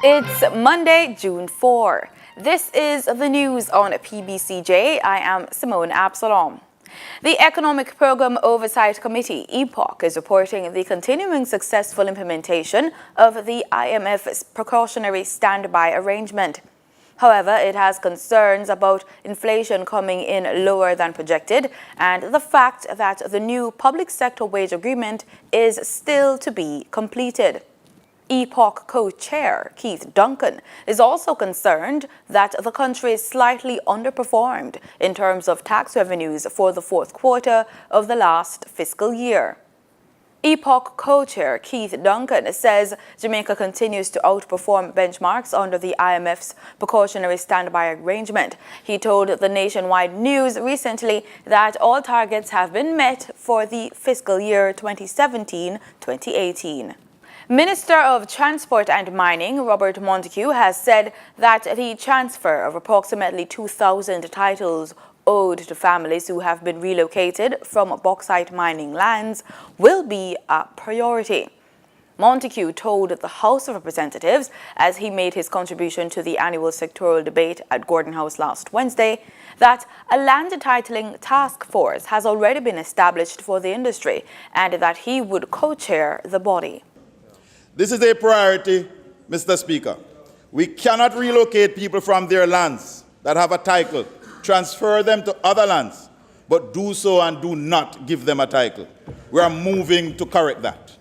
It's Monday, June 4. This is the news on PBCJ. I am Simone Absalom. The Economic Program Oversight Committee, EPOC, is reporting the continuing successful implementation of the IMF's precautionary standby arrangement. However, it has concerns about inflation coming in lower than projected and the fact that the new public sector wage agreement is still to be completed. EPOC co-chair Keith Duncan is also concerned that the country is slightly underperformed in terms of tax revenues for the fourth quarter of the last fiscal year. EPOC co-chair Keith Duncan says Jamaica continues to outperform benchmarks under the IMF's precautionary standby arrangement. He told the Nationwide News recently that all targets have been met for the fiscal year 2017-2018. Minister of Transport and Mining, Robert Montague, has said that the transfer of approximately 2,000 titles owed to families who have been relocated from bauxite mining lands will be a priority. Montague told the House of Representatives as he made his contribution to the annual sectoral debate at Gordon House last Wednesday that a land titling task force has already been established for the industry and that he would co-chair the body. This is a priority, Mr. Speaker. We cannot relocate people from their lands that have a title, transfer them to other lands, but do so and do not give them a title. We are moving to correct that.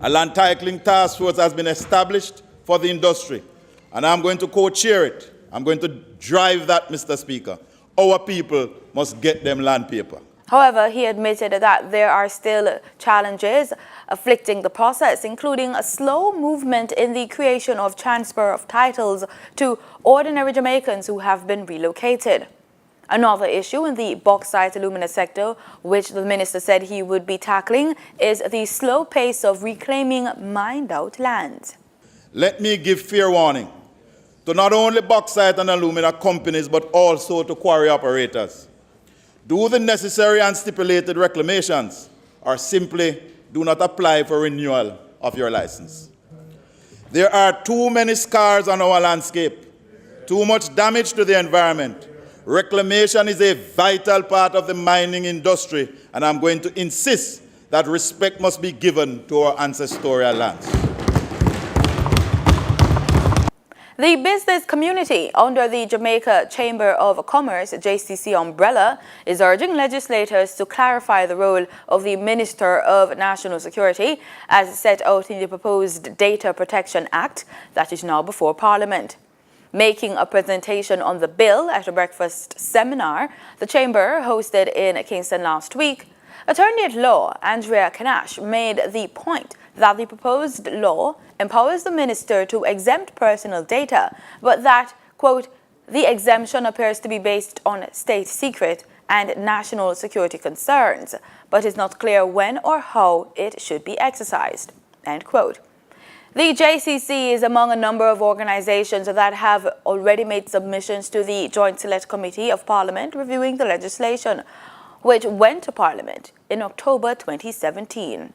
A land titling task force has been established for the industry, and I'm going to co-chair it. I'm going to drive that, Mr. Speaker. Our people must get them land paper. However, he admitted that there are still challenges afflicting the process, including a slow movement in the creation of transfer of titles to ordinary Jamaicans who have been relocated. Another issue in the bauxite alumina sector, which the minister said he would be tackling, is the slow pace of reclaiming mined-out land. Let me give fair warning to not only bauxite and alumina companies, but also to quarry operators. Do the necessary and stipulated reclamations, or simply do not apply for renewal of your license. There are too many scars on our landscape, too much damage to the environment. Reclamation is a vital part of the mining industry, and I'm going to insist that respect must be given to our ancestral lands. The business community under the Jamaica Chamber of Commerce JCC umbrella is urging legislators to clarify the role of the Minister of National Security as set out in the proposed Data Protection Act that is now before Parliament. Making a presentation on the bill at a breakfast seminar the Chamber hosted in Kingston last week, Attorney at Law Andrea Kanash made the point that the proposed law empowers the minister to exempt personal data, but that, quote, the exemption appears to be based on state secret and national security concerns, but is not clear when or how it should be exercised, end quote. The JCC is among a number of organizations that have already made submissions to the Joint Select Committee of Parliament reviewing the legislation, which went to Parliament in October 2017.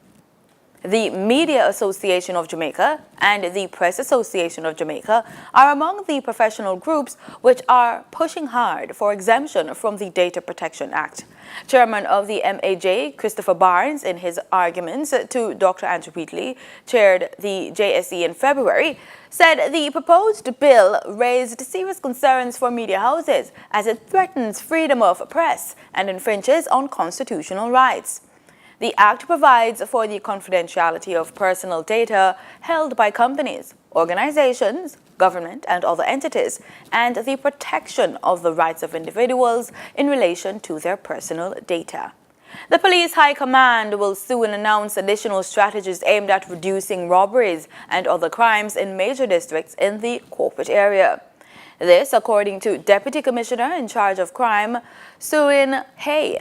The Media Association of Jamaica and the Press Association of Jamaica are among the professional groups which are pushing hard for exemption from the Data Protection Act. Chairman of the MAJ, Christopher Barnes, in his arguments to Dr. Andrew Wheatley, chaired the JSE in February, said the proposed bill raised serious concerns for media houses as it threatens freedom of press and infringes on constitutional rights. The Act provides for the confidentiality of personal data held by companies, organizations, government, and other entities, and the protection of the rights of individuals in relation to their personal data. The Police High Command will soon announce additional strategies aimed at reducing robberies and other crimes in major districts in the corporate area. This, according to Deputy Commissioner in charge of crime, Suin Hay.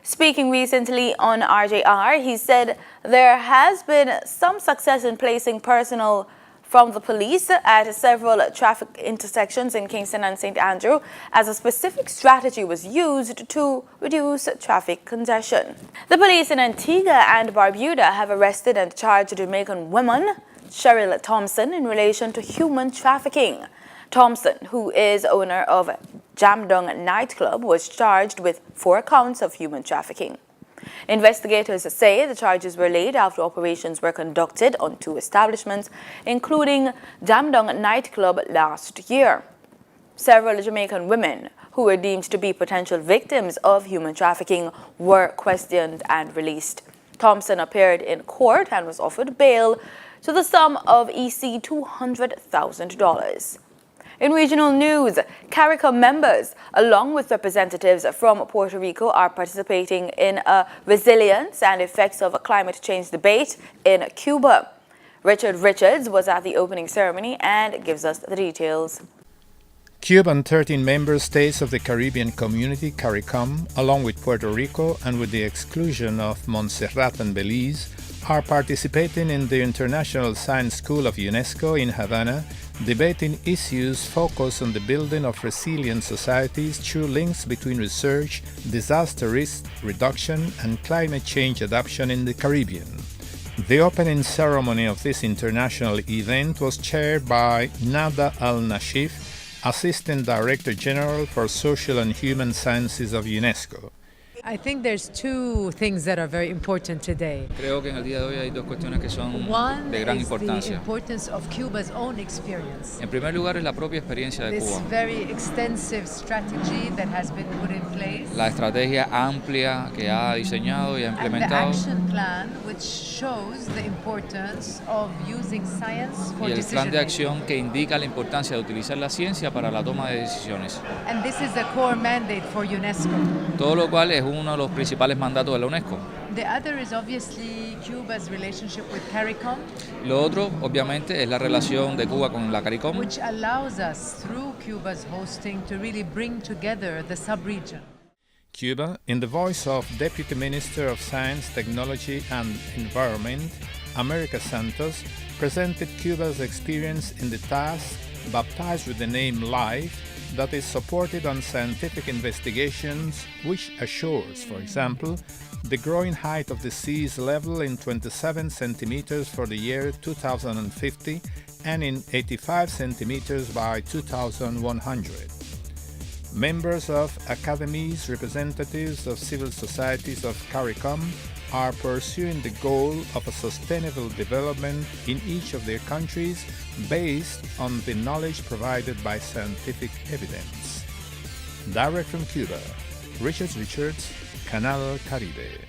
Speaking recently on RJR, he said there has been some success in placing personnel from the police at several traffic intersections in Kingston and St. Andrew as a specific strategy was used to reduce traffic congestion. The police in Antigua and Barbuda have arrested and charged a Jamaican woman Cheryl Thompson in relation to human trafficking. Thompson, who is owner of Jamdong nightclub, was charged with 4 counts of human trafficking. Investigators say the charges were laid after operations were conducted on 2 establishments, including Jamdong nightclub last year. Several Jamaican women who were deemed to be potential victims of human trafficking were questioned and released. Thompson appeared in court and was offered bail to the sum of EC $200,000. In regional news, CARICOM members, along with representatives from Puerto Rico, are participating in a resilience and effects of climate change debate in Cuba. Richard Richards was at the opening ceremony and gives us the details. Cuba and 13 member states of the Caribbean Community, CARICOM, along with Puerto Rico and with the exclusion of Montserrat and Belize, are participating in the International Science School of UNESCO in Havana, debating issues focused on the building of resilient societies through links between research, disaster risk reduction, and climate change adaptation in the Caribbean. The opening ceremony of this international event was chaired by Nada Al-Nashif, Assistant Director General for Social and Human Sciences of UNESCO. I think there's 2 things that are very important today. Creo que en el día de hoy hay 2 cuestiones que son One de gran is the importancia. importance of Cuba's own experience. En primer lugar, es la propia experiencia de This Cuba. very extensive strategy that has been put in place. La estrategia amplia que ha diseñado y ha And the implementado action plan, which shows the importance of using science for y el plan decision de making. acción que indica la importancia de utilizar la ciencia para la toma de decisiones. And this is a core mandate for UNESCO. Todo lo cual es uno de los principales mandatos de la UNESCO. The other is obviously Cuba's relationship with CARICOM, Lo otro, obviamente, es la relación de Cuba con la CARICOM, which allows us, through Cuba's hosting, to really bring together the sub-region. Cuba, in the voice of Deputy Minister of Science, Technology and Environment, America Santos, presented Cuba's experience in the task baptized with the name LIFE, that is supported on scientific investigations, which assures, for example, the growing height of the sea's level in 27 centimeters for the year 2050 and in 85 centimeters by 2100. Members of academies, representatives of civil societies of CARICOM are pursuing the goal of a sustainable development in each of their countries based on the knowledge provided by scientific evidence. Direct from Cuba, Richards, Canal Caribe.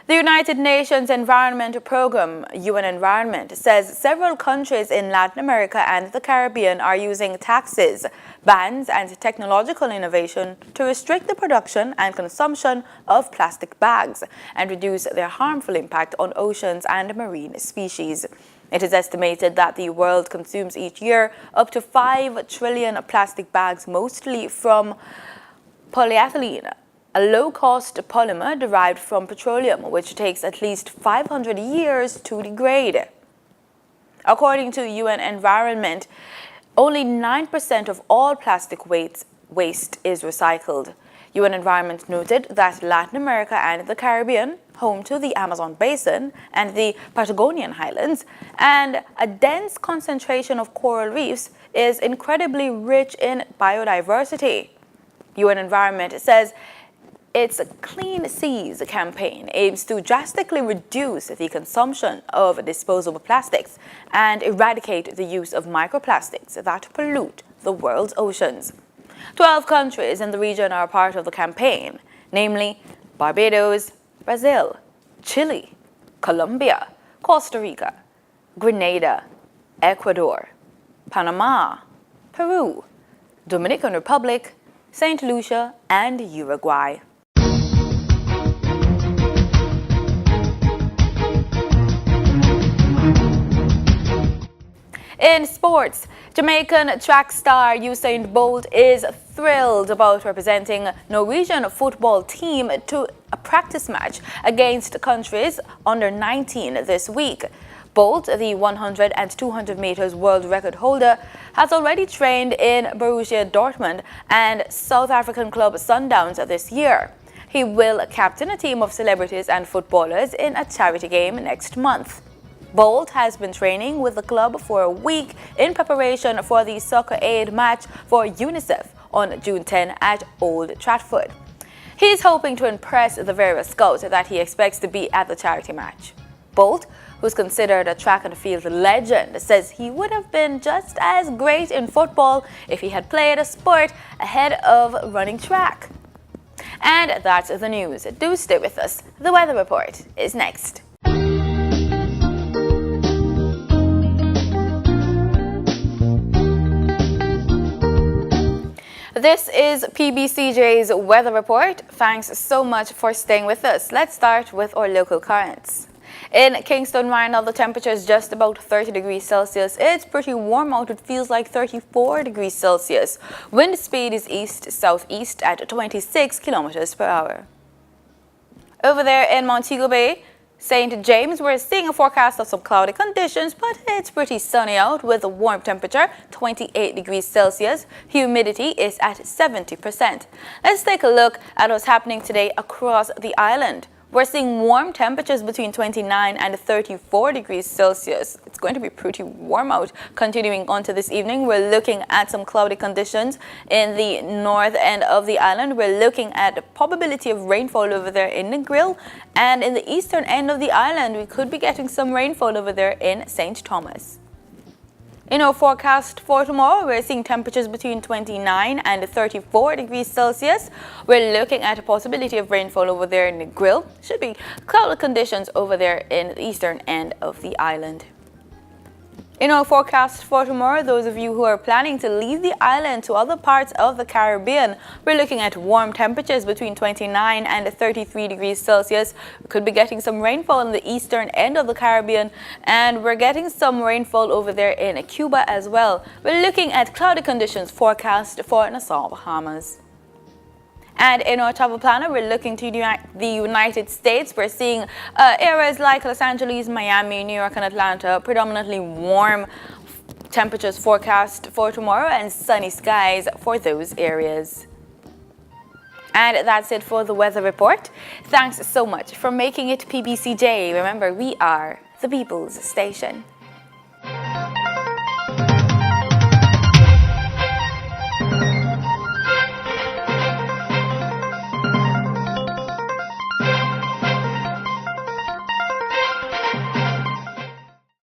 The United Nations Environment Programme, UN Environment, says several countries in Latin America and the Caribbean are using taxes, bans, and technological innovation to restrict the production and consumption of plastic bags and reduce their harmful impact on oceans and marine species. It is estimated that the world consumes each year up to 5 trillion plastic bags, mostly from polyethylene, a low-cost polymer derived from petroleum, which takes at least 500 years to degrade. According to UN Environment, only 9% of all plastic waste is recycled. UN Environment noted that Latin America and the Caribbean, home to the Amazon Basin and the Patagonian Highlands, and a dense concentration of coral reefs, is incredibly rich in biodiversity. UN Environment says its Clean Seas campaign aims to drastically reduce the consumption of disposable plastics and eradicate the use of microplastics that pollute the world's oceans. 12 countries in the region are part of the campaign, namely Barbados, Brazil, Chile, Colombia, Costa Rica, Grenada, Ecuador, Panama, Peru, Dominican Republic, St. Lucia, and Uruguay. In sports, Jamaican track star Usain Bolt is thrilled about representing Norwegian football team to a practice match against countries under 19 this week. Bolt, the 100 and 200 meters world record holder, has already trained in Borussia Dortmund and South African club Sundowns this year. He will captain a team of celebrities and footballers in a charity game next month. Bolt has been training with the club for a week in preparation for the soccer aid match for UNICEF on June 10 at Old Trafford. He's hoping to impress the various scouts that he expects to be at the charity match. Bolt, who's considered a track and field legend, says he would have been just as great in football if he had played a sport ahead of running track. And that's the news. Do stay with us. The weather report is next. This is PBCJ's weather report. Thanks so much for staying with us. Let's start with our local currents. In Kingston, Rhino, the temperature is just about 30 degrees Celsius. It's pretty warm out. It feels like 34 degrees Celsius. Wind speed is east-southeast at 26 kilometers per hour. Over there in Montego Bay, St. James, we're seeing a forecast of some cloudy conditions, but it's pretty sunny out with a warm temperature, 28 degrees Celsius. Humidity is at 70%. Let's take a look at what's happening today across the island. We're seeing warm temperatures between 29 and 34 degrees Celsius. It's going to be pretty warm out. Continuing on to this evening, we're looking at some cloudy conditions in the north end of the island. We're looking at the probability of rainfall over there in Negril, and in the eastern end of the island, we could be getting some rainfall over there in St. Thomas. In our forecast for tomorrow, we're seeing temperatures between 29 and 34 degrees Celsius. We're looking at a possibility of rainfall over there in the Negril. Should be cloudy conditions over there in the eastern end of the island. In our forecast for tomorrow, those of you who are planning to leave the island to other parts of the Caribbean, we're looking at warm temperatures between 29 and 33 degrees Celsius. We could be getting some rainfall in the eastern end of the Caribbean, and we're getting some rainfall over there in Cuba as well. We're looking at cloudy conditions forecast for Nassau, Bahamas. And in our travel planner, we're looking to the United States. We're seeing areas like Los Angeles, Miami, New York, and Atlanta, predominantly warm temperatures forecast for tomorrow and sunny skies for those areas. And that's it for the weather report. Thanks so much for making it PBCJ. Remember, we are the People's Station.